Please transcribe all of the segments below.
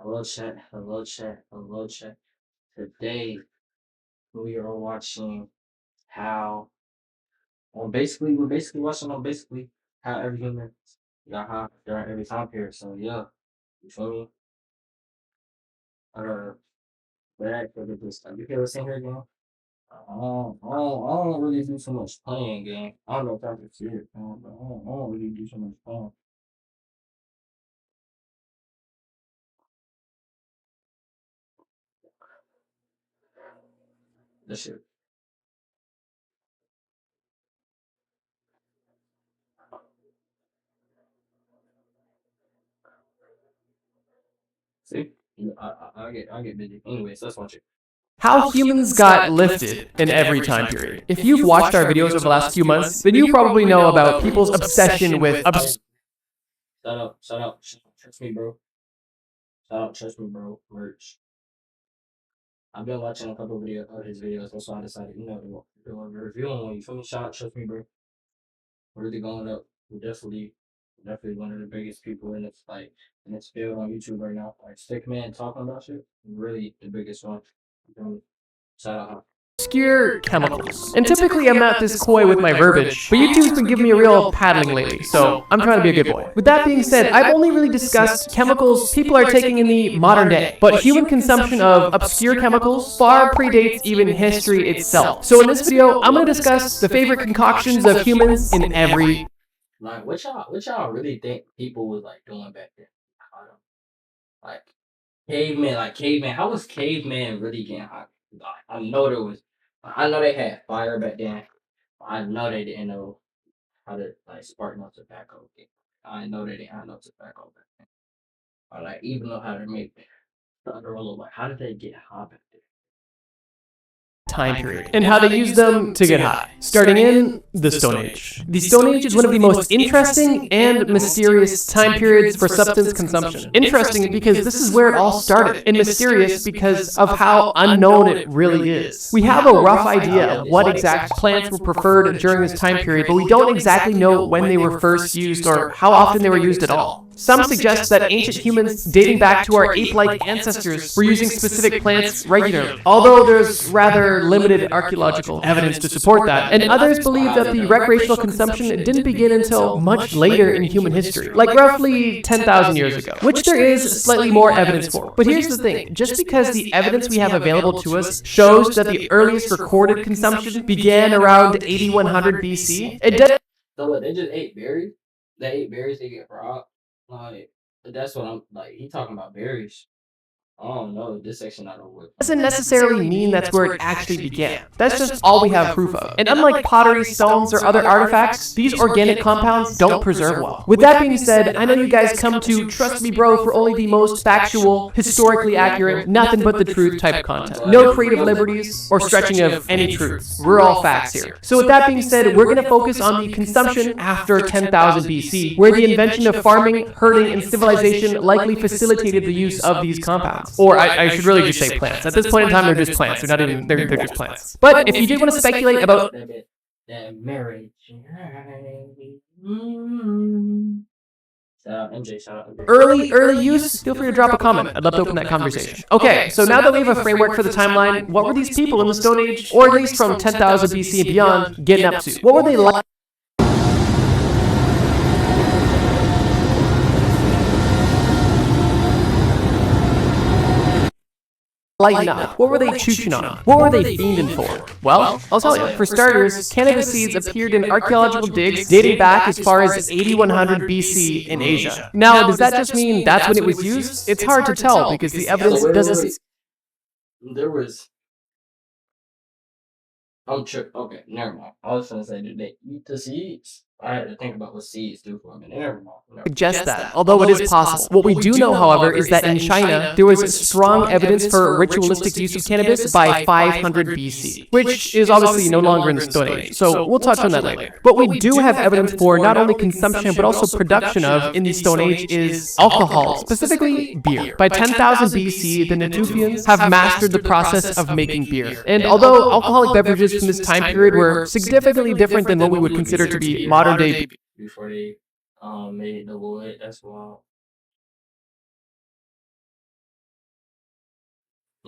Hello chat, hello chat, hello chat. Today we are watching how we're basically watching on basically how every human got high during every time period. So yeah, you feel me? Uh but I feel this time. You feel what's in here again? I don't really do so much playing game. I don't know if I can see it, man, but I don't really do so much playing. This shit. See? I get busy. Anyways, let's watch it. How humans got lifted in every time period. If you've watched our videos over the last few months, then you probably know about people's obsession with Shut up. Trust me, bro. Shut up, trust me, bro. Merch. I've been watching a couple of his videos. That's why I decided, to review one. You feel me? Shout out, trust me, bro. We're really going up. We're definitely one of the biggest people in this in this field on YouTube right now. Like Stickman talking about shit. Really the biggest one. You feel me? Shout out. obscure chemicals. And typically I'm not this coy with my verbiage, but YouTube's been giving me a real paddling lately, so I'm trying to be a good boy. With that being said, I've only really discussed chemicals people are taking in the modern day, but human consumption of obscure chemicals far predates even history itself. So in this video, I'm going to discuss the favorite concoctions of humans in every... Like, what y'all really think people was like doing back then? Like caveman. How was caveman really getting hot? I know there was. I know they had fire back then. I know they didn't know how to like spark no tobacco. I know they didn't have no tobacco back then. Or like even know how to make thunder roll. Like how did they get hot back then? time period, and how they use them to get high, starting in the Stone Age. The Stone Age is one of the most interesting and mysterious time periods for substance consumption. Interesting because this is where it all started, and mysterious because of how unknown it really is. We have a rough idea of what exact plants were preferred during this time period, but we don't exactly know when they were first used or how often they were used at all. Some suggest that ancient humans dating back to our ape-like ancestors were using specific plants regularly, although there's rather limited archaeological evidence to support that, and others believe that the recreational consumption didn't begin until much later in human history, like roughly 10,000 years ago, which there is slightly more evidence for. But here's the thing, just because the evidence we have available to us shows that the earliest recorded consumption began around 8100 BC, it doesn't... So what, they just ate berries? They ate berries. They get robbed. Like that's what I'm like. He talking about berries. I don't know. This section not over with. Doesn't necessarily mean that's where it actually began. That's just all we have proof of. And unlike pottery, stones, or other artifacts, these organic compounds don't preserve well. With that being said, I know you guys come to Trust Me Bro for only the most factual, historically accurate, nothing but the truth type content. No creative liberties or stretching of any truths. We're all facts here. So with that being said, we're going to focus on the consumption after 10,000 BC, where the invention of farming, herding, and civilization likely facilitated the use of these compounds. Or I should really just say plants. At this point in time, they're just plants. They're not even, they're just plants. But if you did want to speculate about that marriage. Shout out MJ, shout out MJ. early use, feel free to drop a comment. I'd love to open that conversation. Okay, so now that we have a framework for the timeline, what were these people in the Stone Age, or at least from 10,000 BC and beyond, getting up to? What were they like? Lighten up. What were they chooching on? What were they fiending for? Well, I'll tell you. For starters, cannabis seeds appeared in archaeological digs dating back as far as 8100 BC in Asia. Now, does that just mean that's when it was used? It's hard to tell because the evidence doesn't... There was. I'm sure. Okay, never mind. I was gonna say, did they eat the seeds? I had to think about what seeds do for a minute. Never mind. Suggest that, although it is possible. What we do know, however, is that in China, there was strong evidence for ritualistic use of cannabis by 500 BC, which is obviously no longer in the Stone Age, so we'll touch on that later. What we do have evidence for not only consumption, but also production of in the Stone Age is alcohol, specifically beer. By 10,000 BC, the Natufians have mastered the process of making beer. And although alcoholic beverages from this time period were significantly different than what we would consider to be modern day before they made the wood. That's wild.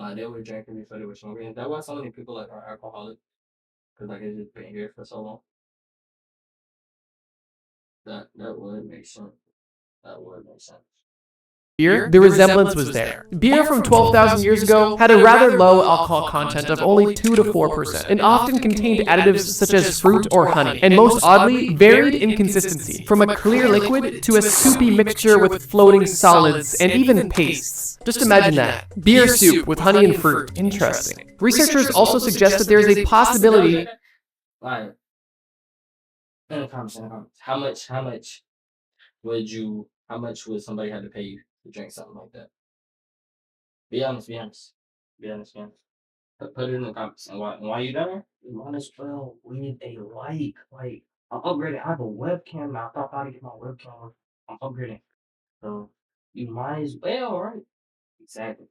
Like they were drinking before they were smoking. And that's why so many people like are alcoholic because like it's just been here for so long. That would make sense. That would make sense. Beer, the resemblance was there. Beer from 12,000 years ago had a rather low alcohol content of only 2 to 4%, and often contained additives such as fruit or honey, and most oddly, varied in consistency, from a clear liquid to a soupy mixture with floating solids and even pastes. Just imagine that. Beer soup with honey and fruit. Interesting. Researchers also suggest that there is a possibility. Like in the comments, how much would somebody have to pay you to drink something like that? Be honest, be honest. Be honest, be honest. Put it in the comments. And why you done? You might as well leave a like. Like I'm upgrading. I have a webcam now. I thought I'd get my webcam. I'm upgrading. So you might as well, right? Exactly.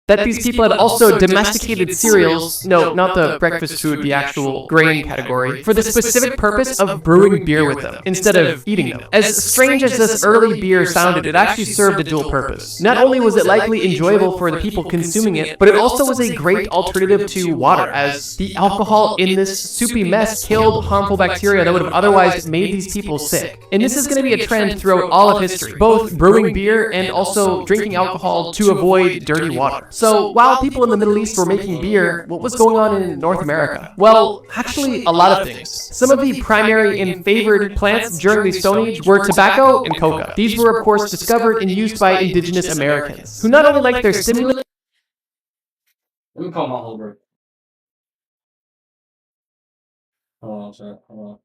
That these people had also domesticated cereals, no, not the breakfast food, the actual grain category, for the specific purpose of brewing beer with them, instead of eating them. As strange as this early beer sounded, it actually served a dual purpose. Not only was it likely enjoyable for the people consuming it, but it also was a great alternative to water, as the alcohol in this soupy mess killed harmful bacteria that would have otherwise made these people sick. And this is going to be a trend throughout all of history, both brewing beer and also drinking alcohol to avoid dirty water. So, while people in the Middle East were making beer, what was going on in North America? Well, actually, a lot of things. Some of the primary and favored plants during the Stone Age were tobacco and coca. These were, of course, discovered and used by indigenous Americans, who not only liked their stimulant. Let me call my whole bro. Hold on, sir. Hold on.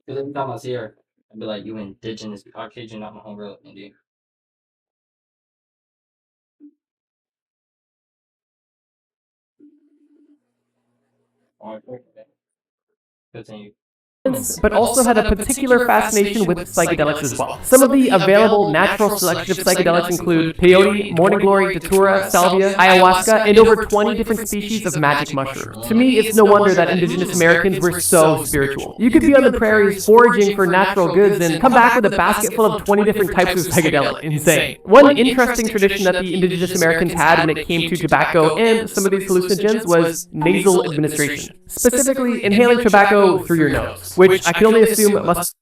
Because every time I see her, I'd be like, you indigenous. I kid you not, my homegirl Indian. Alright, continue. But also had a particular fascination with psychedelics as well. Some of the available natural selective psychedelics include peyote, morning glory, datura, salvia, ayahuasca, and over 20 different species of magic mushroom. To me, it's no wonder that indigenous Americans were so spiritual. You could be on the prairies foraging for natural goods and come back with a basket full of 20 different types of psychedelic. Insane. One interesting tradition that the indigenous Americans had when it came to tobacco and some of these hallucinogens was nasal administration. Specifically, inhaling tobacco through your nose, which I can only assume must.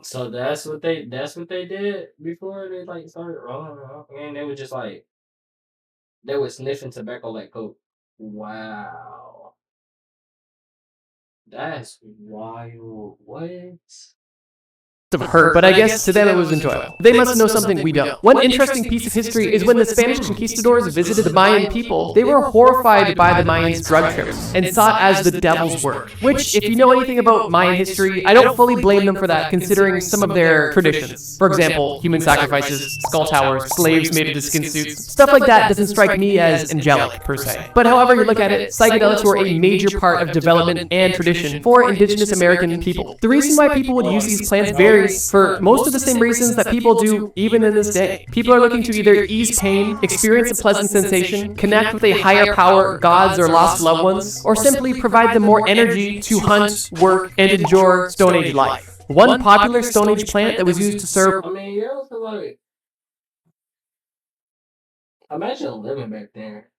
So that's what they did before they like started rolling around. And they were just like they were sniffing tobacco like coke. Wow. That's wild. What? Of hurt, but I guess to them it was enjoyable. They must know something we don't. One interesting piece of history is when the Spanish conquistadors visited the Mayan people, they were horrified by the Mayans' drug trips and saw it as the devil's work. Which, if you know anything about Mayan history, I don't fully blame them for that, considering some of their traditions. For example, human sacrifices, skull towers, slaves made into skin suits. Stuff like that doesn't strike me as angelic, per se. But however you look at it, psychedelics were a major part of development and tradition for indigenous American people. The reason why people would use these plants varies for most of the same reasons that people do even in this day. People are looking to either ease pain, experience a pleasant sensation, connect with a higher power, gods or lost loved ones, or simply provide them more energy to hunt, work, and enjoy Stone Age life. One popular Stone Age plant that was used to serve. I mean, yeah, so like imagine living back there.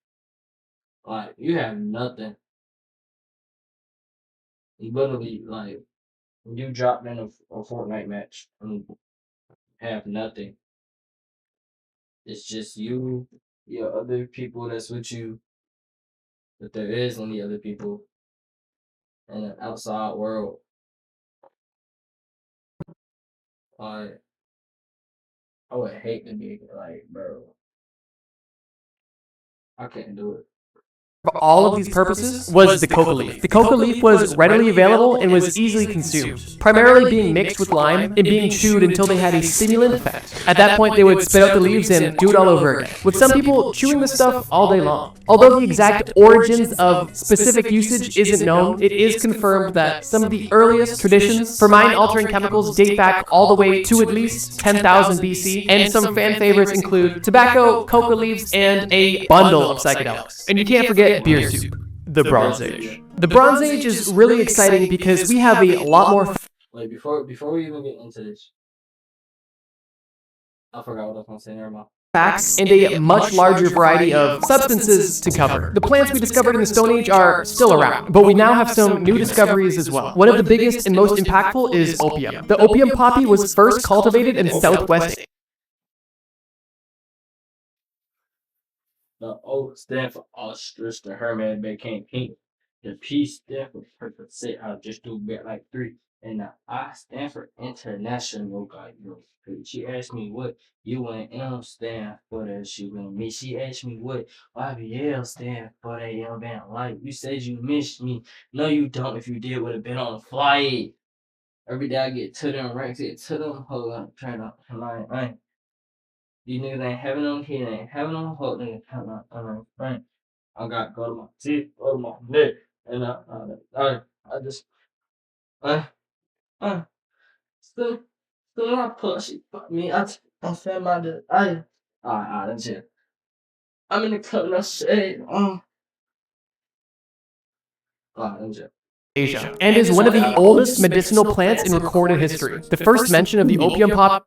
Like you have nothing. You literally like you dropped in a Fortnite match and have nothing. It's just you, your other people that's with you, if there is any other people in the outside world. Like I would hate to be like, bro, I can't do it. for all of these purposes was the coca leaf. The coca leaf was readily available and was easily consumed, primarily being mixed with lime and being chewed until they had a stimulant effect. At that point, they would spit out the leaves and do it all over again, with some people chewing the stuff all day long. Although the exact origins of specific usage isn't known, it is confirmed that some of the earliest traditions for mind-altering chemicals date back all the way to at least 10,000 BC, and some fan favorites include tobacco, coca leaves, and a bundle of psychedelics. And you can't forget beer soup, the Bronze Age. The Bronze Age is really exciting because we have a lot more Wait, before we even get into this, I forgot what I was gonna say. Never mind. facts and a much larger variety of substances to cover. The plants we discovered in the Stone Age are still around, but we now have some new discoveries as well. One of the biggest and most impactful is opium. The opium poppy was first cultivated in Southwest Asia. The O stand for ostrich, the hermit became pink. The P stand for perfect set. I'll just do bit like 3. And the I stand for international guy. She asked me what UNM stand for. That she with me. She asked me what YBL stand for. That young man like. You said you missed me. No, you don't. If you did, would have been on a flight. Every day I get to them ranks, get to them. Hold on, trying to like. These niggas ain't having no kid, ain't having no hope, niggas having no friend. I got go to my teeth, go to my neck, and I just, uh, still not pussy, fuck me, I feel my, alright, that's it. I'm in the club, no shade, alright, that's it. Asia, and is one of the oldest medicinal plants in recorded history. The first mention of the opium poppy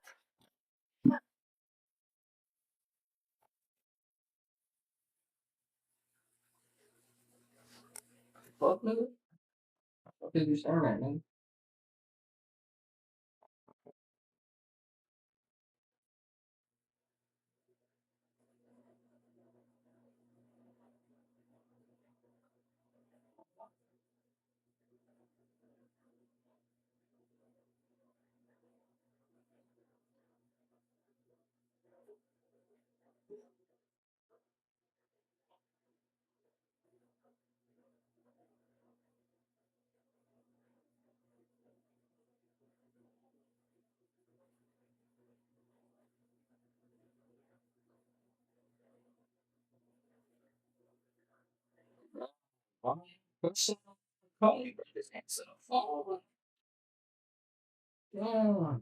Fuck, nigga. What is you staring at, nigga? Why? What's up? Call me, bro. Just answer the phone. Yeah.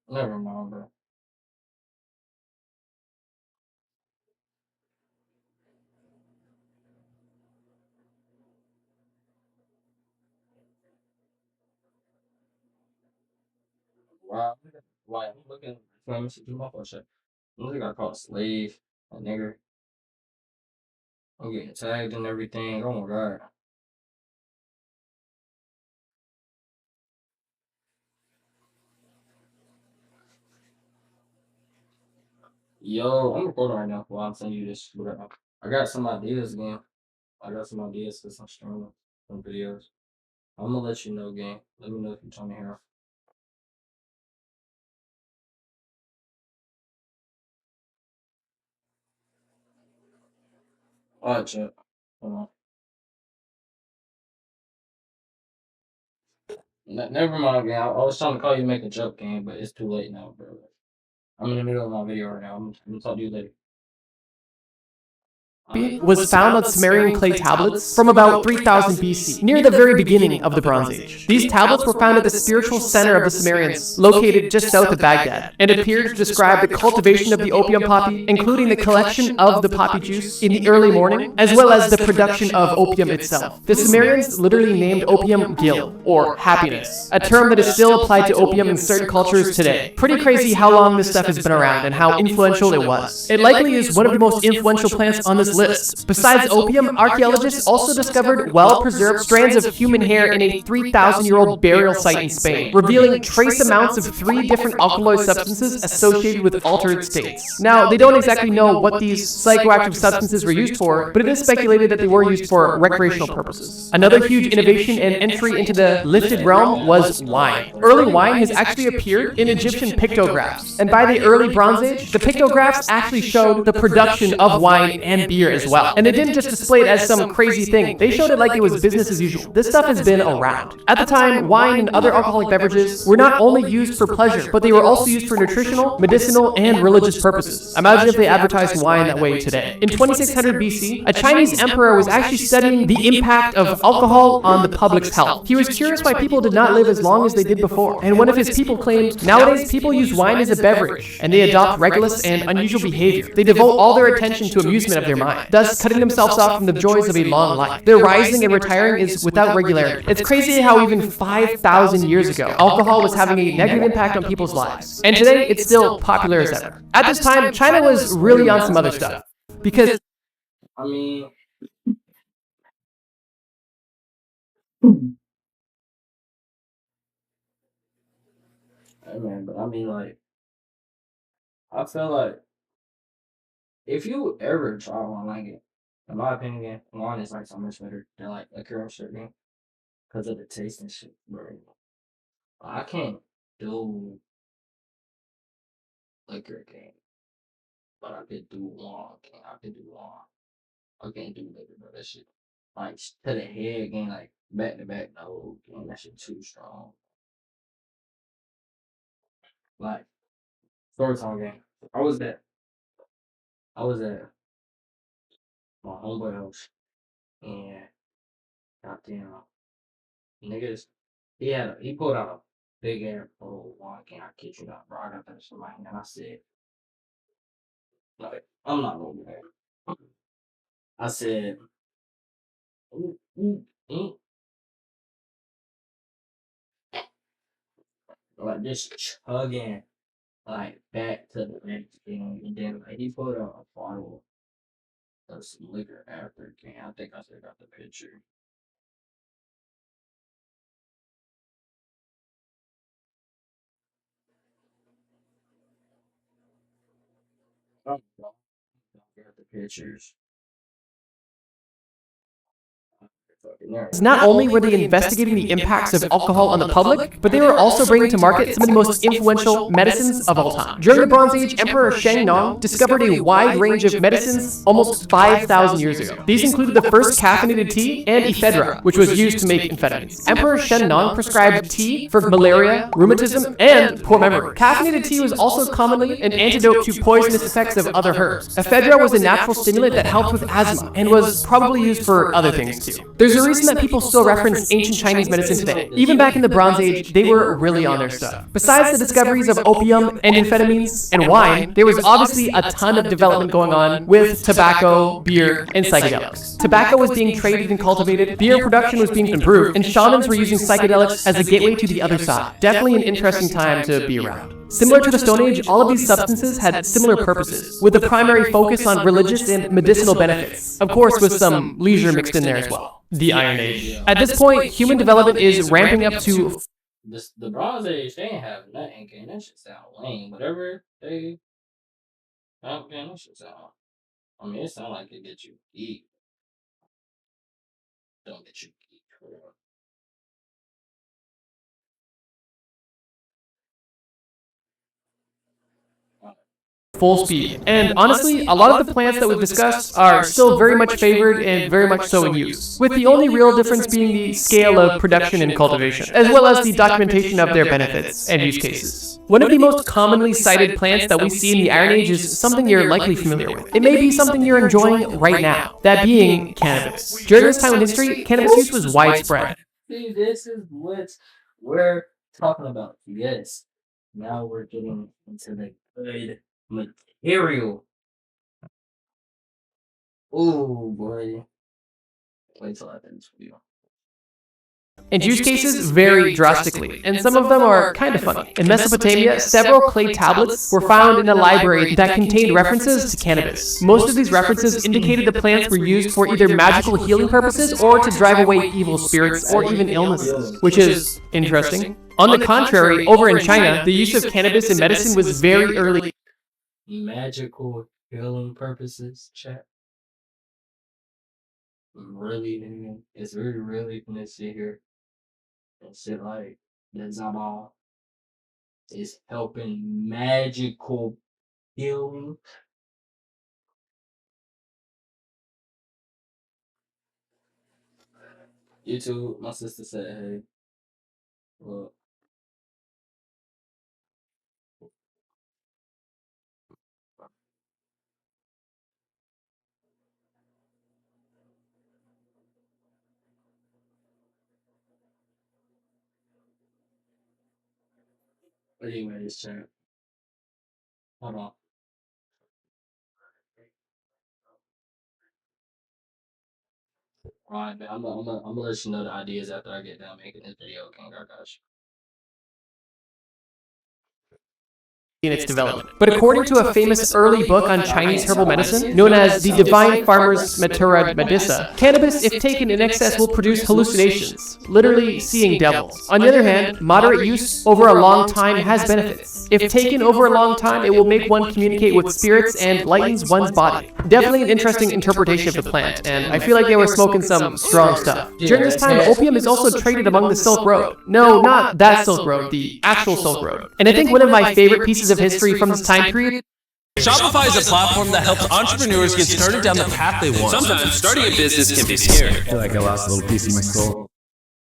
Never mind, bro. Wow. Why? I'm looking for a message in my phone check. I think I called a slave, a nigger. I'm getting tagged and everything. Oh my god. Yo, I'm recording right now while I'm sending you this. Whatever. I got some ideas again. I got some ideas for some streaming, some videos. I'm gonna let you know, gang. Let me know if you're trying to hear. Alright, chat. Hold on. Never mind, gang. I was trying to call you to make a joke, gang, but it's too late now, bro. I'm in the middle of my video right now. I'm gonna talk to you later. was found on Sumerian clay tablets from about 3000 BC, near the very beginning of the Bronze Age. These tablets were found at the spiritual center of the Sumerians, located just south of Baghdad, and appeared to describe the cultivation of the opium poppy, including the collection of the poppy juice in the early morning, as well as the production of opium itself. The Sumerians literally named opium gil, or happiness, a term that is still applied to opium in certain cultures today. Pretty crazy how long this stuff has been around and how influential it was. It likely is one of the most influential plants on this list. Besides opium, archaeologists also discovered well-preserved strands of human hair in a 3,000-year-old burial site in Spain, revealing trace amounts of 3 different alkaloid substances associated with altered states. Now, they don't exactly know what these psychoactive substances were used for, but it is speculated that they were used for recreational purposes. Another huge innovation and entry into the lifted realm was wine. Early wine has actually appeared in Egyptian pictographs, and by the early Bronze Age, the pictographs actually showed the production of wine and beer as well. And they didn't just display it as some crazy thing, they showed it like it was business as usual. This stuff has been around. At the time, wine and other alcoholic beverages were not only used for pleasure, but they were also used for nutritional, medicinal, and religious purposes. Imagine if they advertised wine that way today. In 2600 BC, a Chinese emperor was actually studying the impact of alcohol on the public's health. He was curious why people did not live as long as they did before, and one of his people claimed, nowadays people use wine as a beverage, and they adopt reckless and unusual behavior. They devote all their attention to amusement of their mind, thus cutting themselves off from the joys of a long life. Their rising and retiring is without regularity. It's crazy how even 5,000 years ago, alcohol was having a negative impact on people's lives. And today, it's still popular as ever. At this time, China was really on some other stuff. Because, I mean, hey man, but I mean, like, I feel like if you ever try one like it, in my opinion, wine is like so much better than like liquor and shit, because of the taste and shit, bro. I can't do liquor game, but I could do wine game. I could do wine. I can't do liquor, bro. That shit, like, to the head game, like, back to back, no, game, that shit too strong. Like, story time game. I was at, I was at my homeboy house, and goddamn, niggas, he pulled out a big ass bottle of wine can. I kid you not, bro. I got that shit in my hand. And I said, like, I'm not gonna do that. I said, ooh, ooh, like just chugging like back to the next game, and then like he pulled out a bottle of some liquor after the game. I think I still got the picture. Oh, no, I got the pictures. Fucking there. not only were they investigating the impacts of alcohol on the public, but they were also bringing to market some of the most influential medicines of all time. During the Bronze Age, Emperor Shang Nong discovered a wide range of medicines almost 5,000 years ago. These included the first caffeinated tea and ephedra, which was used to make amphetamines. Emperor Shen Nong prescribed tea for malaria, rheumatism, and poor memory. Caffeinated tea was also commonly an antidote to poisonous effects of other herbs. Ephedra was a natural stimulant that helped with asthma and was probably used for other things too. There's a reason that people still reference ancient Chinese medicine today. Even back in the Bronze Age, they were really on their stuff. Besides the discoveries of opium and amphetamines and wine, there was obviously a ton of development going on with tobacco, beer, and psychedelics. Tobacco was being traded and cultivated, beer production was being improved, and shamans were using psychedelics as a gateway to the other side. Definitely an interesting time to be around. Similar to the Stone Age, all of these substances had similar purposes, with a primary focus on religious and medicinal benefits, of course with some leisure mixed in there as well. The Iron Age. At this point, human development is ramping up to... The Bronze Age, they ain't have nothing, gang. That shit sound lame. Whatever they have, gang, that shit sound. I mean, it sound like it get you geek. Don't get you geek. For real. full speed. And honestly, a lot of the plants that we've discussed are still very much favored and very much so in use, with the only real difference being the scale of production and cultivation, as well as the documentation of their benefits and use cases. One of the most commonly cited plants that we see in the Iron Age is something you're likely familiar with. It may be something you're enjoying right now, that being cannabis. During this time in history, cannabis use was widespread. See, this is what we're talking about. Yes. Now we're getting into the good material. Oh boy. Wait till I finish this video. and use cases vary drastically, and some of them are kind of funny. In Mesopotamia, several clay tablets were found in a library that contained references to cannabis. Most of these references indicated the plants were used for either magical healing purposes or to drive away evil spirits or even illnesses, which is interesting. On the contrary, over in China, the use of cannabis in medicine was very early. Magical healing purposes, chat. Really, nigga, it's really gonna sit here and sit like that Zabal is helping magical healing. YouTube, my sister said, hey, well, anyways, chat. Hold on. Alright, man, I'm gonna let you know the ideas after I get done making this video, King Gargosh. In its development. But according to a famous early book on Chinese herbal medicine, known as the Divine Farmer's Matura Medicina, cannabis, if taken in excess, will produce hallucinations, literally seeing devils. On the other hand, moderate use over a long time has benefits. If taken over a long time, it will make one communicate with spirits and lightens one's body. Definitely an interesting interpretation of the plant, and I feel like they were smoking some strong stuff. During this time, opium is also traded among the Silk Road. No, not that Silk Road, the actual Silk Road. And I think one of my favorite pieces of history from this time period. Shopify is a platform that helps entrepreneurs get started down the path they want. Sometimes starting a business can be scary. I feel like I lost a little piece of my soul.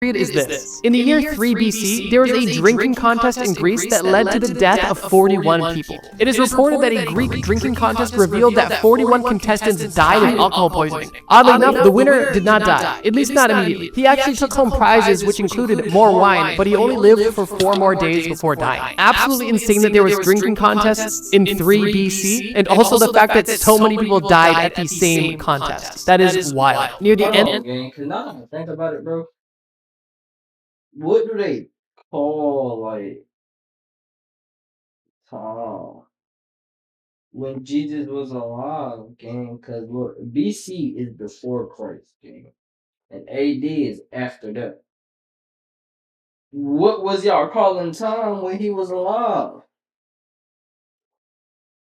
Is this. In the year 3 BC, there was a drinking contest in Greece that led to the death of 41 people. It is reported that a Greek drinking contest revealed that 41 contestants died of alcohol poisoning. Oddly enough, the winner did not die, at least not immediately. He actually took home prizes which included more wine, but he only lived for 4 more days before dying. Absolutely insane that there was drinking contests in 3 BC, and also the fact that so many people died at the same contest. That is wild. Near the end. Cause now that I think about it, bro, what do they call like Tom when Jesus was alive, gang? Cause look, BC is before Christ, gang, and AD is after that. What was y'all calling Tom when he was alive?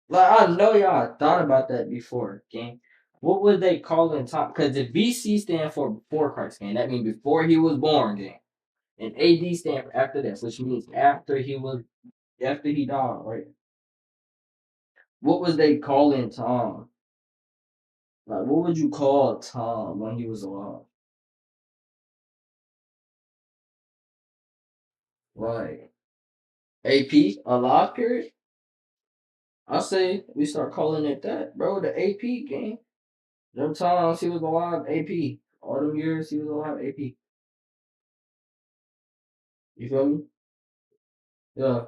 Like I know y'all thought about that before, gang. What was they calling Tom? Cause the BC stand for before Christ, gang. That means before he was born, gang. And AD stand for after that, which means after he died, right? What was they calling Tom? Like, what would you call Tom when he was alive? Like, AP, alive period? I say we start calling it that, bro. The AP game. Them times he was alive, AP. All them years he was alive, AP. You feel me? Yeah.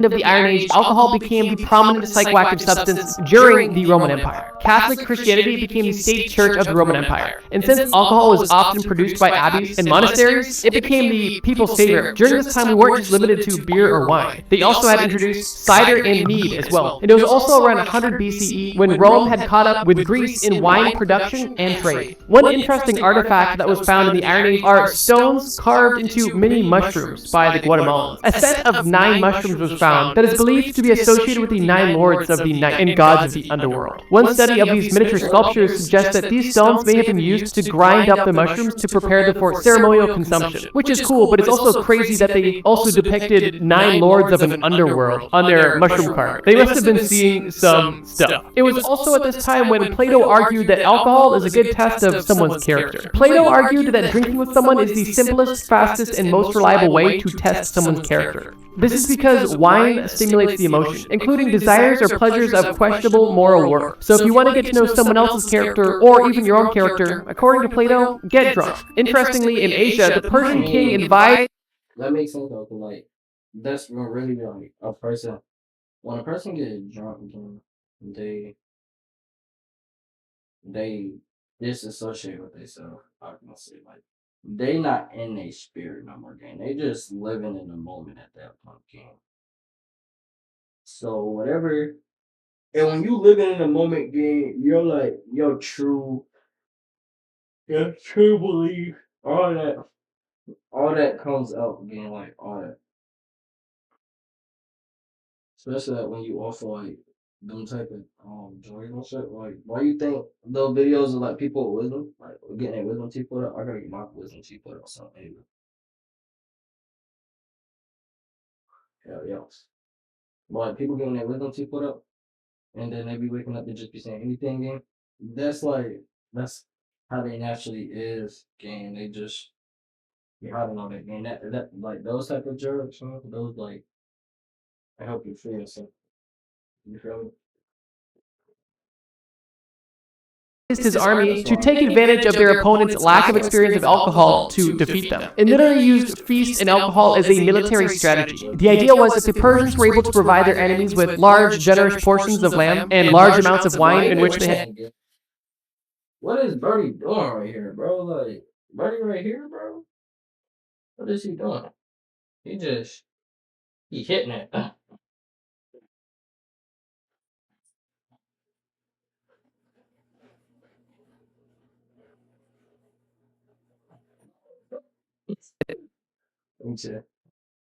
Of the Iron Age, alcohol became the prominent psychoactive substance during the Roman Empire. Catholic Christianity became the state church of the Roman Empire. And since alcohol was often produced by abbeys and monasteries, it became the people's favorite. During this time, we weren't just limited to beer or wine. They also had introduced cider and mead as well. And it was also around 100 BCE when Rome had caught up with Greece in wine production and trade. One interesting artifact that was found in the Iron Age are stones carved into mini mushrooms by the Guatemalans. A set of 9 mushrooms was found that is believed to be associated with the 9 lords of the night and gods of the underworld. One study of these miniature sculptures suggests that these stones may have been used to grind up the mushrooms to prepare them for ceremonial consumption, which is cool, but it's also crazy that they also depicted 9 lords of an underworld on their mushroom cart. They must have been seeing some stuff. It was also at this time when Plato argued that alcohol is a good test of someone's character. Plato argued that drinking with someone is the simplest, fastest, and most reliable way to test someone's character. This is because wine stimulates the emotion, including desires or pleasures of questionable moral worth. So if you want to get to know someone else's character, or even your own character, according to Plato, get drunk. Interestingly, in Asia, the Persian king invited... That makes sense though, 'cause, like, that's really like a person. When a person gets drunk, they disassociate with themselves. I can say like they not in a spirit no more, gang. They just living in the moment at that point, gang. So whatever, and when you living in the moment, gang, you're like your true belief, all that comes out, gang, like all that. Especially like when you offer like them type of joys and shit. Like, why you think those videos of like people with wisdom, like getting their wisdom teeth put up? I gotta get my wisdom teeth put up something anyway. Hell yes. But like people getting their wisdom teeth put up, and then they be waking up to just be saying anything, game. That's how they naturally is, game. They just be hiding all that game. That like those type of drugs, you know, those like I help you feel something. You feel me? his army to take advantage of their opponent's lack of experience of alcohol to defeat them. It literally used feast and alcohol as a military strategy. The idea was that the Persians were able to provide their enemies with large, generous portions of lamb and large amounts of wine in which they had. What is Birdie doing right here, bro? Like, Birdie right here, bro? What is he doing? He hitting it. Let me see.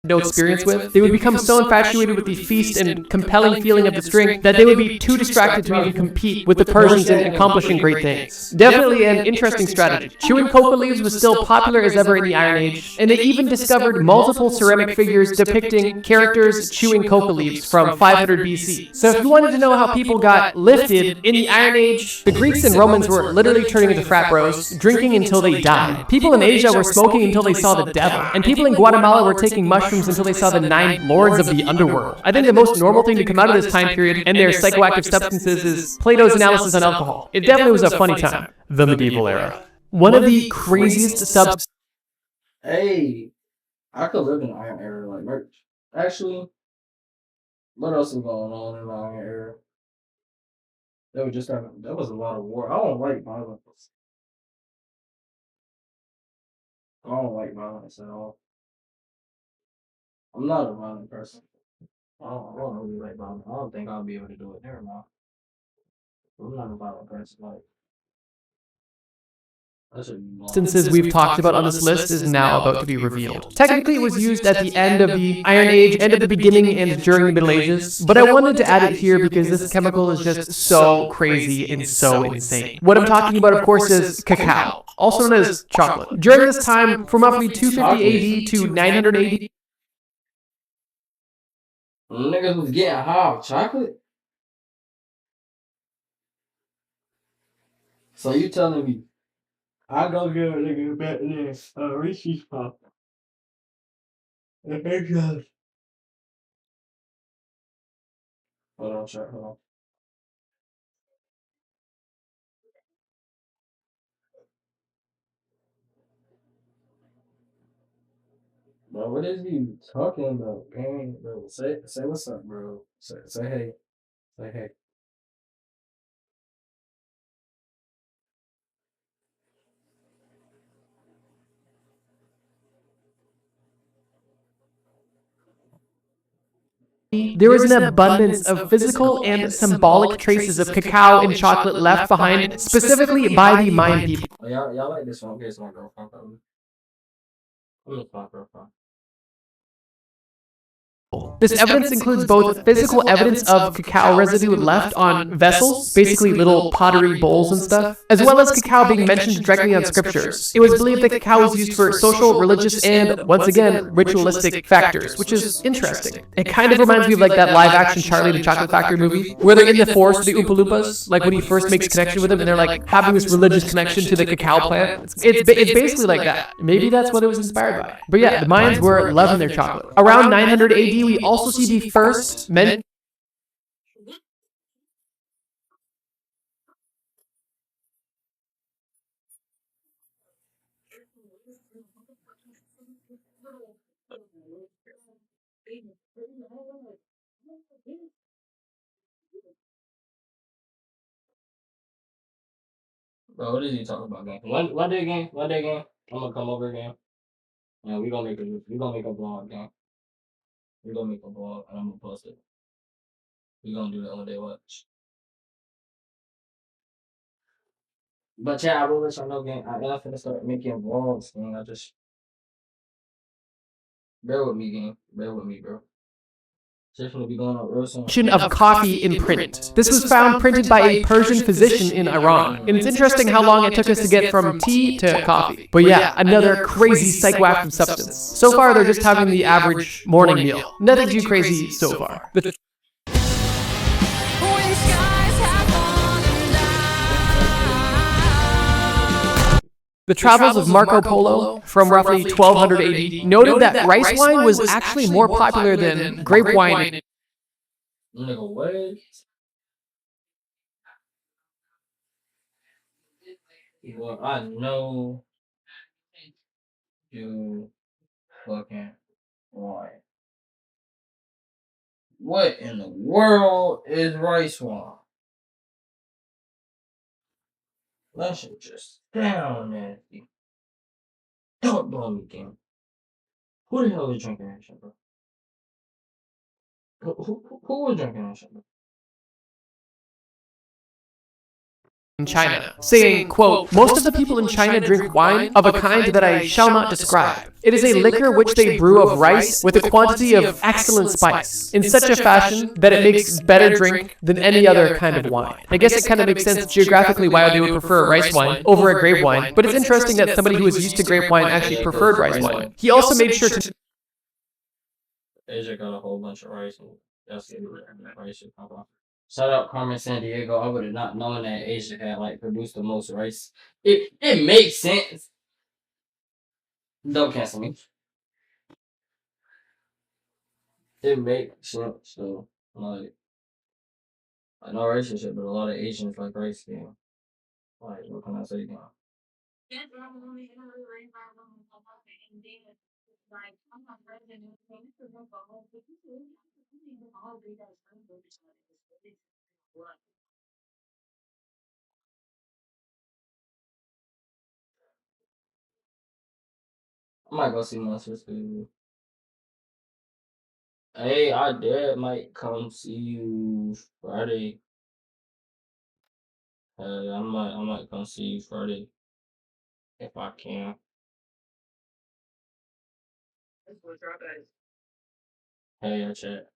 No experience with, they would become so infatuated with the feast and compelling feeling of this drink that they would be too distracted to even compete with the Persians in accomplishing great things. Definitely an interesting strategy. Chewing coca leaves was still popular as ever in the Iron Age, and they even discovered multiple ceramic figures depicting characters chewing coca leaves from 500 BC. So if you wanted to know how people got lifted in the Iron Age, the Greeks and Romans were literally turning into frat bros, drinking until they died. People in Asia were smoking until they saw the devil, and people in Guatemala were taking mushrooms until they saw the 9 lords of the underworld. I think the most normal thing to come out of this time period and their psychoactive substances is Plato's analysis on alcohol. It definitely was a funny time. The medieval era. One of the craziest substances. Hey, I could live in the Iron Era like merch. Actually, what else is going on in the Iron Era? That was a lot of war. I don't like violence. I don't like violence at all. I'm not a violent person. I don't really like violence. I don't think I'll be able to do it. Never mind. I'm not a violent person. Like, that should be long. Instances we've talked about on this list is now about to be revealed. Technically, it was used at the end of the Iron Age and at the beginning and during the Middle Ages, but I wanted to add it here because this chemical is just so crazy and so insane. What I'm talking about, of course, is cacao, also known as chocolate. During this time, from roughly 250 AD to 900 AD, Niggas was getting high off chocolate? So you telling me I go get a nigga back there, Reese's Pop. And they just hold on, chat, hold on. Bro, what is he talking about, gang? Bro, say what's up, bro. Say hey. Say hey. there was an abundance of physical and symbolic traces of cacao and chocolate left behind, specifically by the Mayan people. Oh, y'all like this one? Okay, it's my girlfriend, probably. It's my girlfriend. This evidence includes both physical evidence of cacao residue left on vessels, basically little pottery bowls and stuff, as well as cacao being mentioned directly on scriptures. It was believed that cacao was used for social, religious, and, once again, ritualistic factors, which is interesting. It kind of reminds me of like that live-action Charlie the Chocolate Factory movie, where they're in the forest with the Oompa Loompas, like when he first makes connection with them, and they're like having this religious connection to the cacao plant. It's basically like that. Maybe that's what it was inspired by. But yeah, the Mayans were loving their chocolate. Around 900 AD, we also see the first men. Bro, what is he talking about, gang? One day, gang. I'm gonna come over again. Yeah, we gonna make a vlog, gang. We gonna make a vlog and I'm gonna post it. We gonna do that all day watch. But yeah, I will let y'all know, gang. I'm finna start making vlogs, gang. I just bear with me, gang. Bear with me, bro. Shit's gonna be going up real soon. Of coffee in print. This was found printed by a Persian physician in Iran, and it's interesting how long it took us to get from tea to coffee. But yeah, another crazy psychoactive substance. So far, they're just having the average morning meal. Nothing too crazy so far. When skies have fallen down. The travels of Marco Polo from roughly 1200 AD noted that rice wine was actually more popular than grape wine. Nigga, what? Well, I know you fucking wine. What in the world is rice wine? That shit just down nasty. Don't blow me, game. Who the hell is drinking that shit, bro? Who was drinking that shit, bro? In China, saying, quote, most of the people in China drink wine of a kind that I shall not describe. It is a liquor which they brew of rice with a quantity of excellent spice, in such a fashion that it makes better drink than any other kind of wine. I guess it kind of makes sense geographically why they would prefer rice wine over a grape wine, but it's interesting that somebody who was used to grape wine actually preferred rice wine. He also made sure to... Asia got a whole bunch of rice and that's it. Rice should come off. Shout out Carmen San Diego. I would have not known that Asia had like produced the most rice. It makes sense. Don't cancel me. It makes sense though. Like I know relationship, but a lot of Asians like rice game. Like what can I say now? I might go see my sister. Hey, our dad might come see you Friday. I might come see you Friday if I can. Hey, chat.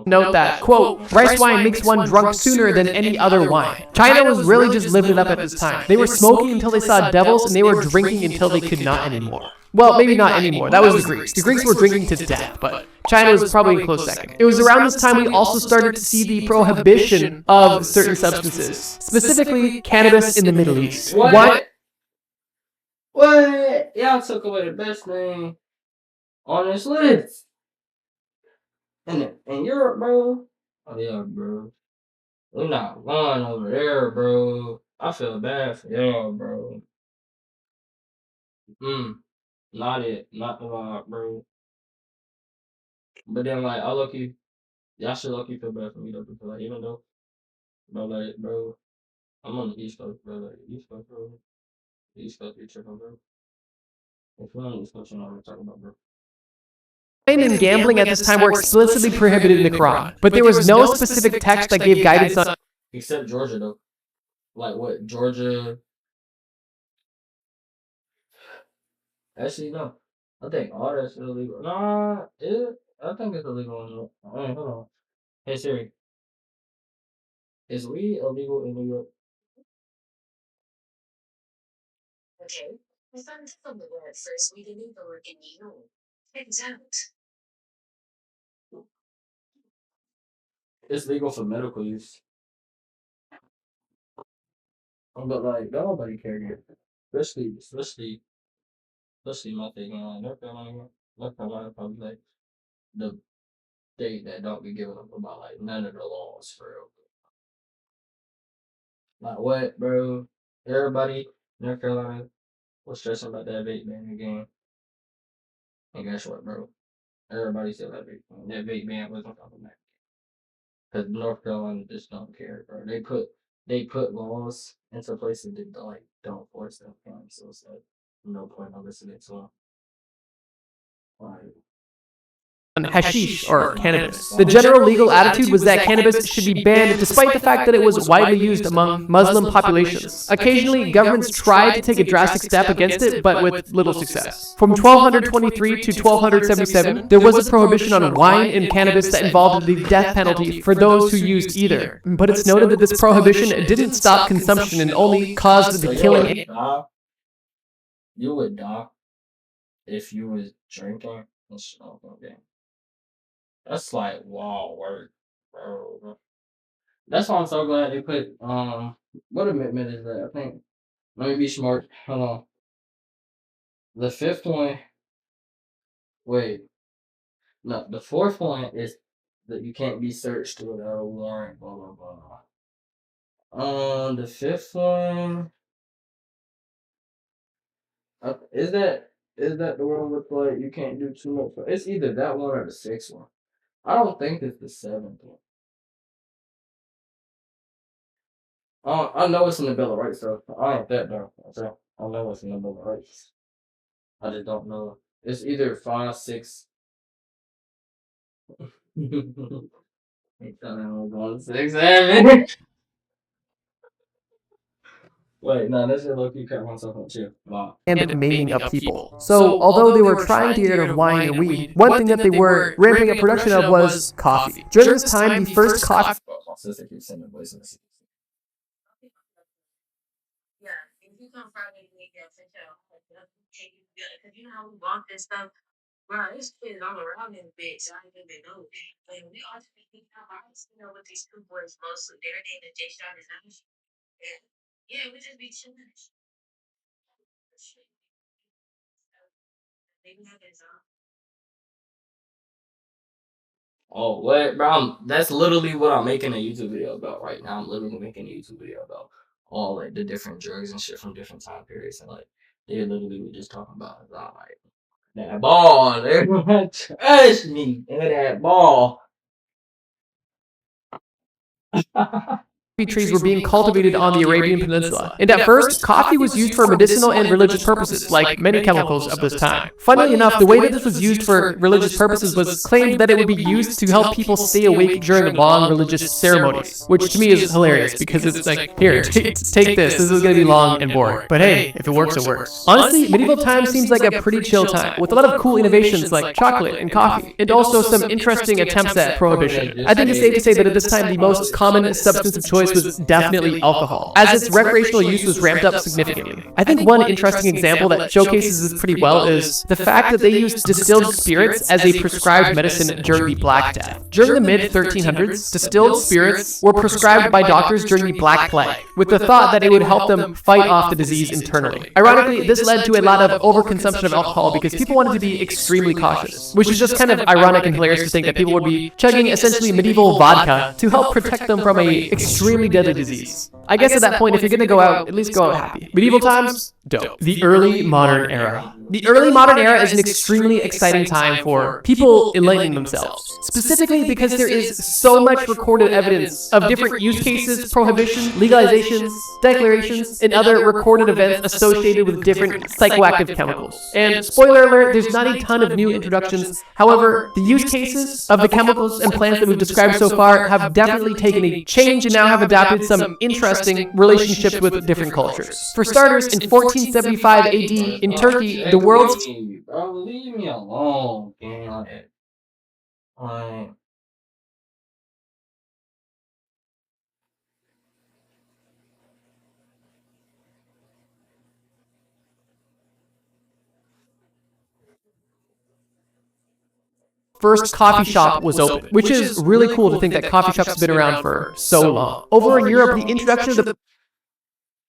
Note that, quote, rice wine makes one drunk sooner than any other wine. China was really just living it up at this time. They were smoking until they saw devils, and they were drinking until they could not anymore. Well, maybe not anymore. That was the Greeks. The Greeks were drinking to death, but China was probably a close second. It was around this time we also started to see the prohibition of certain substances, specifically cannabis in the Middle East. What? What? Y'all took away the best thing on this list. In Europe, bro. Oh yeah, bro. We not going over there, bro. I feel bad for y'all, bro. Not it. Not the vibe, bro. But then like I lucky y'all should lucky feel bad for me though, because like even though bro, I'm on the East Coast, bro. Like East Coast, bro. The East Coast be tripping, bro. If you're on the East Coast, you know what I'm talking about, bro. Wine and gambling at this time were explicitly prohibited in the Quran, but there was no specific text that gave guidance on... Except Georgia though. Like what Georgia? Actually, no. I think all that's illegal. Nah, I think it's illegal. Hold on. Hey Siri, is weed illegal in New York? Okay, I found the word first we illegal in New York. Turns out. It's legal for medical use. But like, don't nobody care here. Especially my thing. North Carolina probably like the state that don't be giving up about like none of the laws for real. Like what, bro? Everybody, North Carolina was stressing about that vape ban again. And guess what, bro? Everybody said that vape ban wasn't coming back. Because North Carolina just don't care, bro. They put laws into places that like don't force them. So it's like no point of listening to him. Like, hashish or cannabis. The general legal attitude was that cannabis should be banned despite the fact that it was widely used among Muslim populations. Occasionally, governments tried to take a drastic step against it, but with little success. From 1223 to 1277, there was a prohibition on wine and cannabis that involved the death penalty for those who used either. But it's noted that this prohibition didn't stop consumption and only caused the killing. You would die if you was drinking and smoking. That's like wow work, bro. That's why I'm so glad they put what amendment is that? I think let me be smart. Hold on. The fifth one. Wait, no. The fourth one is that you can't be searched without a warrant. Blah blah blah. The fifth one. Is that the one with like you can't do too much? It's either that one or the sixth one. I don't think it's the seventh one. I know it's in the Bill of Rights, though. I ain't that dumb. Okay? I know it's in the Bill of Rights. I just don't know. It's either 5, 6. I'm going 6, 7. Wait, no, this is low key crap myself up too. Wow. And maiming of people. So, although they were trying to get rid of wine and weed, one thing that they were ramping up production of was coffee. During this time, the first coffee. My sister keeps sending voices. Yeah, if you come Friday, we get for sure. Take you together, cause you know how we walk this stuff. Bro, there's kids all around this bitch. I don't even know. Like we all just be thinking about with these two boys mostly. Their name is Jay Sean is Amish. And yeah, we just be chilling. Maybe have this Oh, what, bro? That's literally what I'm making a YouTube video about right now. I'm literally making a YouTube video about all like the different drugs and shit from different time periods, and like they literally were just talking about it. I'm like that ball, everyone trust me, that ball. trees were being cultivated on the Arabian Peninsula. And at first, coffee was used for medicinal and religious purposes, like many chemicals of this time. Funnily enough, the way that this was used for religious purposes was claimed that it would be used to help people stay awake during long religious ceremonies, which to me is hilarious because it's like, here, take this. This is going to be long and boring. But hey, if it works, it works. Honestly, medieval times seems like a pretty chill time, with a lot of cool innovations like chocolate and coffee, and also some interesting attempts at prohibition. I think it's safe to say that at this time, the most common substance of choice was definitely alcohol, as its recreational use was ramped up significantly. I think one interesting example that showcases this pretty well is the fact that they used distilled spirits as a prescribed medicine during the Black Death. During the mid-1300s, distilled spirits were prescribed by doctors during the Black Plague, with the thought that it would help them fight off the disease internally. Ironically, this led to a lot of overconsumption of alcohol because people wanted to be extremely cautious, which is just kind of ironic and hilarious to think that people would be chugging essentially medieval vodka to help protect them from a extremely deadly disease. I guess at that point, if you're gonna go out, at least go out happy. Medieval times? Dope. The early modern era. The early modern era is an extremely exciting time for people enlightening themselves. Specifically because there is so much recorded evidence of different use cases, prohibitions, legalizations, declarations, and other recorded events associated with different psychoactive chemicals. And spoiler alert, there's not a ton of new introductions. However, the use cases of the chemicals and plants that we've described so far have definitely taken a change and now have adopted some interesting relationships with different cultures. For starters, in 1475 AD in Turkey, the world's Bro, leave me alone, gang. Like, first coffee shop was open, which is really cool to think that coffee shops have been around for so long. Over in Europe, the introduction of the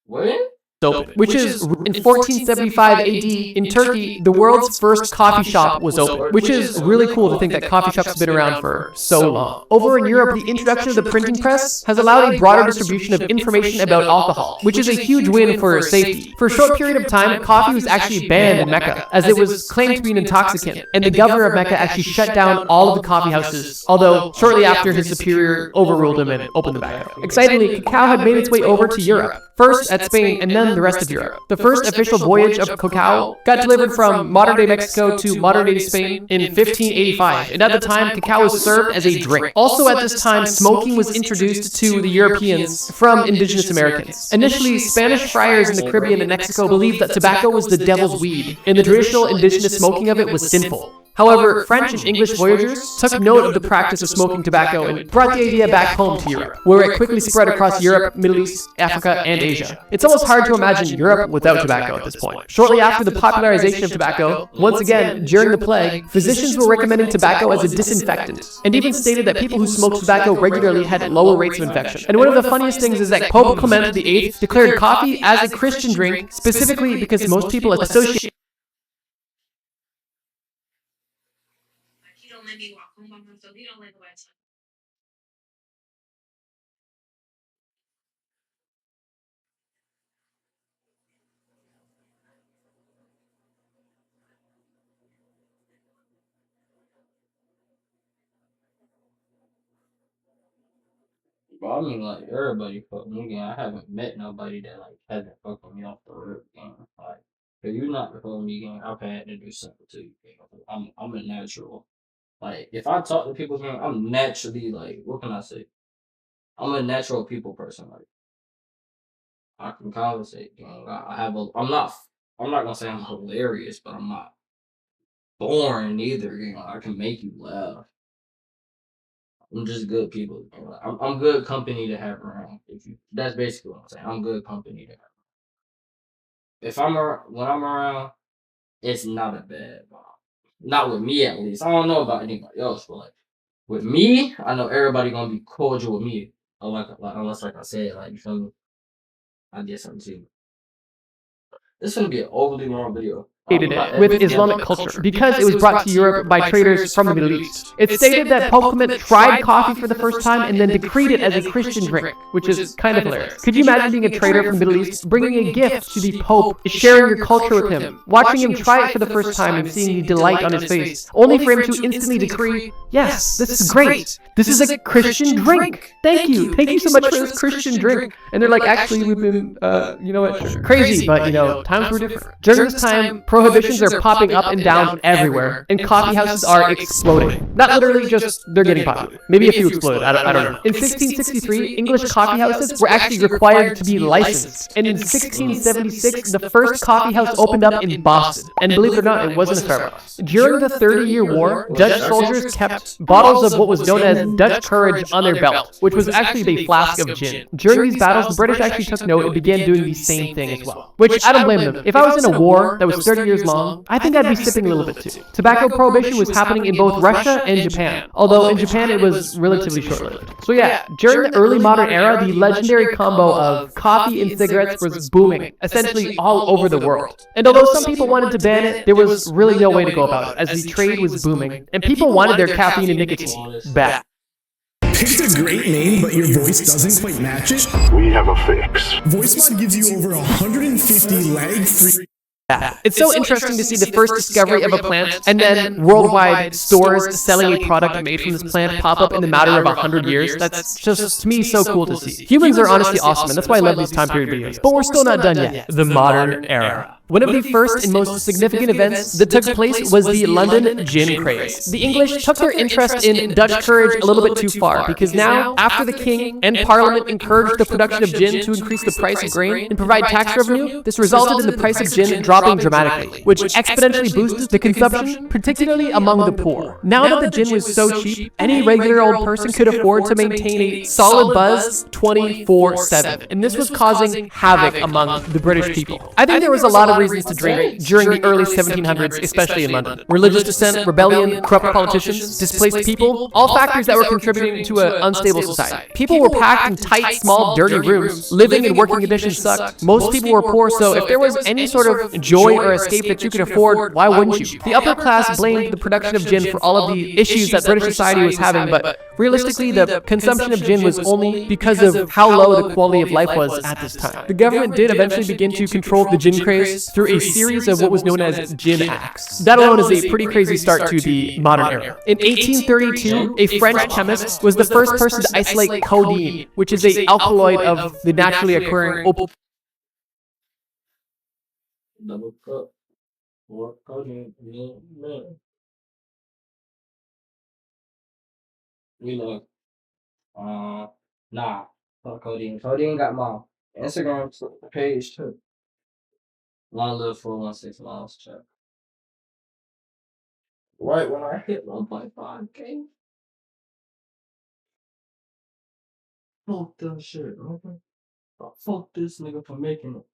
what? open, which is in 1475 AD in Turkey, the world's first coffee shop was open, which is really cool to think that coffee shops have been around for so long. Over in Europe, the introduction of the printing press has allowed a broader distribution of information about alcohol, which is a huge win for safety. For a short period of time, coffee was actually banned in Mecca, as it was claimed to be an intoxicant, and the governor of Mecca actually shut down all of the coffee houses, although shortly after his superior overruled him and opened them back up. Excitingly, cacao had made its way over to Europe, first at Spain and then and the rest of Europe. The first official voyage of cacao got delivered from modern-day Mexico to modern-day Spain in 1585, and at the time, cacao was served as a drink. Also at this time, smoking was introduced to the Europeans from indigenous Americans. Initially, Spanish friars in the Caribbean and Mexico believed that tobacco was the devil's weed, and the traditional indigenous smoking of it was sinful. However, French and English voyagers took note of the practice of smoking tobacco and brought the idea back home to Europe, where it quickly spread across Europe, Middle East, Africa, and Asia. It's almost hard to imagine Europe without tobacco at this point. Shortly after the popularization of tobacco, once again, during the plague, physicians were recommending tobacco as a disinfectant, and even stated that people who smoked tobacco regularly had lower rates of infection. And one of the funniest things is that Pope Clement VIII declared coffee as a Christian drink, specifically because most people associate He don't let me walk home by myself. He don't let nobody touch me. But I mean, like, everybody fuck me again. I haven't met nobody that, like, hasn't fucked me off the rip game. Like, if you're not fucking me again, I've had to do something to you. I'm a natural. Like, if I talk to people again, I'm naturally, like, what can I say? I'm a natural people person. Like, I can conversate, gang. I'm not gonna say I'm hilarious, but I'm not boring either, you know. I can make you laugh. I'm just good people. You know? I'm good company to have around. That's basically what I'm saying. I'm good company to have. If when I'm around, it's not a bad vibe. Not with me at least. I don't know about anybody else, but like with me, I know everybody gonna be cordial with me. Unless like I said, like you feel me? I get something too. This is gonna be an overly long video. it with Islamic culture because it was brought to Europe by traders from the Middle East. It stated that Pope Clement tried coffee for the first time and then decreed it as a Christian drink, which is kind of hilarious. Could you imagine being a trader from the Middle East, bringing a gift to the Pope, sharing your culture with him, watching him try it for the first time and seeing the delight on his face, only for him to instantly decree, yes, this is great. This is a Christian drink. Thank you. Thank you so much for this Christian drink. And they're like, actually, we've been, you know what, crazy, but, you know, times were different. During this time, prohibitions are popping up and down everywhere, and coffee houses are exploding. Not literally, just they're getting popular. Maybe a few exploded, I don't know. In 1663, English coffee houses were actually required to be licensed. And in 1676, the first coffee house opened up in Boston. And believe it or not, it wasn't a Starbucks. During the 30-year War, Dutch soldiers kept bottles of what was known as Dutch courage on their belt, which was actually a flask of gin. During these battles, the British actually took note and began doing the same thing as well. Which, I don't blame them. If I was in a war that was 30 years long, I think I'd be sipping a little bit too. Tobacco prohibition was happening in both Russia and Japan, although in Japan it was relatively short-lived. So yeah, during the early modern era, the legendary combo of coffee and cigarettes was booming, essentially all over the world. And although some people wanted to ban it, there was really no way to go about it, as the trade was booming, and people wanted their caffeine and nicotine back. Picked a great name, but your voice doesn't quite match it? We have a fix. VoiceMod gives you over 150 lag-free... It's so interesting to see the first discovery of a plant and then worldwide stores selling a product made from this plant pop up in the matter of 100 years. That's just, to me, so cool to see. Humans are honestly awesome, and that's why I love these time period videos. But we're still not done yet. The modern era. One of the first and most significant events that took place was the London gin craze. The English took their interest in Dutch courage a little bit too far, because now, after the king and parliament encouraged the production of gin to increase the price of grain and provide tax revenue, this resulted in the price of gin dropping dramatically, which exponentially boosted the consumption, particularly among the poor. Now that the gin was so cheap, any regular old person could afford to maintain a solid buzz 24/7, and this was causing havoc among the British people. I think there was a lot of reasons to drink during the early 1700s, especially in London. Religious dissent, rebellion, corrupt politicians, displaced people, all factors that were contributing to an unstable society. People were packed in tight, small, dirty rooms. Living and working conditions sucked. Most people were poor, so if there was any sort of joy or escape that you could afford, why wouldn't you? The upper class blamed the production of gin for all of the issues that British society was having, but realistically, the consumption of gin was only because of how low the quality of life was at this time. The government did eventually begin to control the gin craze through a series of what was known as gin acts. That alone is a pretty crazy start to the modern era. In 1832, a French chemist was the first person to isolate codeine, which is an alkaloid of the naturally occurring Double cup. What codeine? Man. We look. Nah. Fuck codeine. Codeine got my Instagram page too. Long live 416 miles check. Right when I hit 1.5K. Fuck that shit, okay? Fuck this nigga for making it.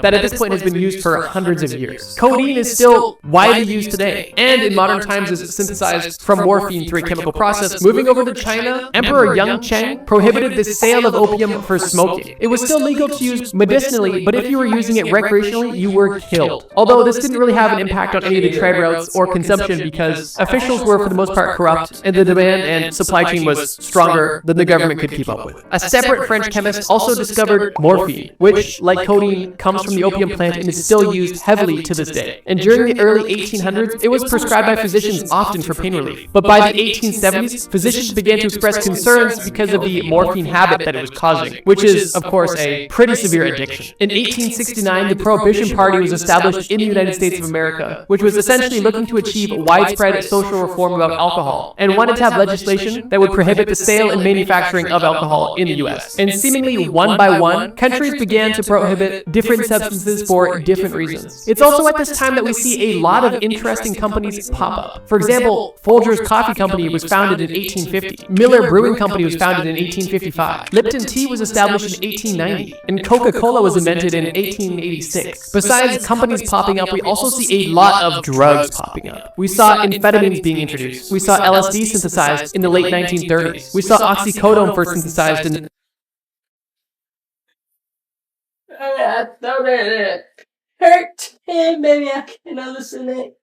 That at this point has been used for hundreds of years. Codeine is still widely used today, and in modern times is synthesized from morphine through a chemical process. Moving over to China, Emperor Yang Cheng prohibited the sale of opium for smoking. It was still legal to use medicinally, but if you were using it recreationally, you were killed. Although this didn't really have an impact on any of the trade routes or consumption because officials were for the most part corrupt, and the demand and supply chain was stronger than the government could keep up with. A separate French chemist also discovered morphine, which, like codeine, comes from the opium plant and is still used heavily to this day. And during the early 1800s, it was prescribed by physicians often for pain relief. But by the 1870s, physicians began to express concerns because of the morphine habit that it was causing, which is, of course, a pretty severe addiction. In 1869, the Prohibition Party was established in the United States of America, which was essentially looking to achieve widespread social reform about alcohol, and wanted to have legislation that would prohibit the sale and manufacturing of alcohol in the US. And seemingly one by one, countries began to prohibit different substances for different reasons. It's also at this time that we see a lot of interesting companies pop up. For example, Folgers Coffee Company was founded in 1850. Miller Brewing Company was founded in 1855. Lipton Tea was established in 1890. And Coca-Cola was invented in 1886. Besides companies popping up, we also see a lot of drugs popping up. We saw amphetamines being introduced. We saw LSD synthesized in the late 1930s. We saw oxycodone first synthesized in I thought it hurt. Hey, baby, I can't hallucinate.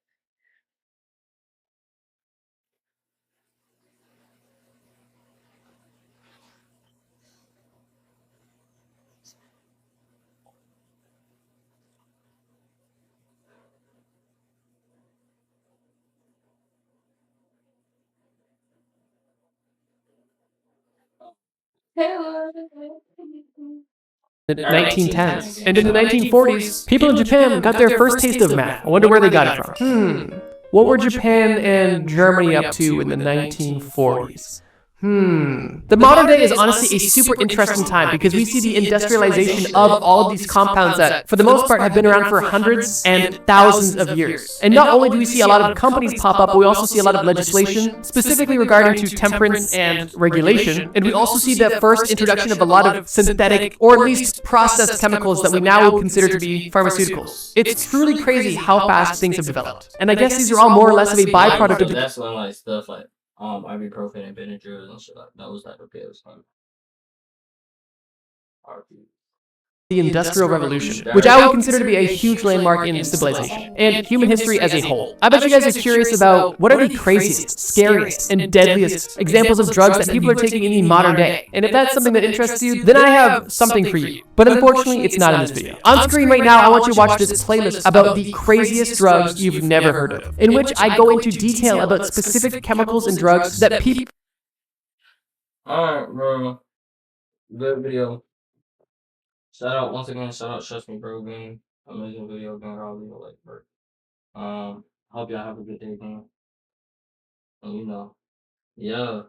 the 1910s. And in the 1940s, people in Japan got their first taste of meth. I wonder where they got it from. What were Japan and Germany up to in the 1940s? The modern day is honestly a super interesting time because we see the industrialization of all of these compounds that, for the most part, have been around for hundreds and thousands of years. And not only do we see a lot of companies pop up, but we also see a lot of legislation, specifically regarding to temperance and regulation. And we also see the first introduction of a lot of synthetic, or at least processed chemicals that we now would consider to be pharmaceuticals. It's truly crazy how fast things have developed. And I guess these are all more or less of a byproduct of That's when like stuff like ibuprofen and Benadryl and shit like those type of pills. the Industrial Revolution, which I would consider to be a huge landmark in civilization and human history as a whole. I bet you guys are curious about what are the craziest, scariest, and deadliest examples of drugs that people are taking in the modern day. And if that's something that interests you, then I have something for you. But unfortunately, it's not in this video. On screen right now, I want you to watch this playlist about the craziest drugs you've never heard of, in which I go into detail about specific chemicals and drugs that people... Alright, bro. Good video. Shout out once again, shout out Trust Me Bro Game. Amazing video game, I'll leave a like for it. Hope y'all have a good day, game. And yeah.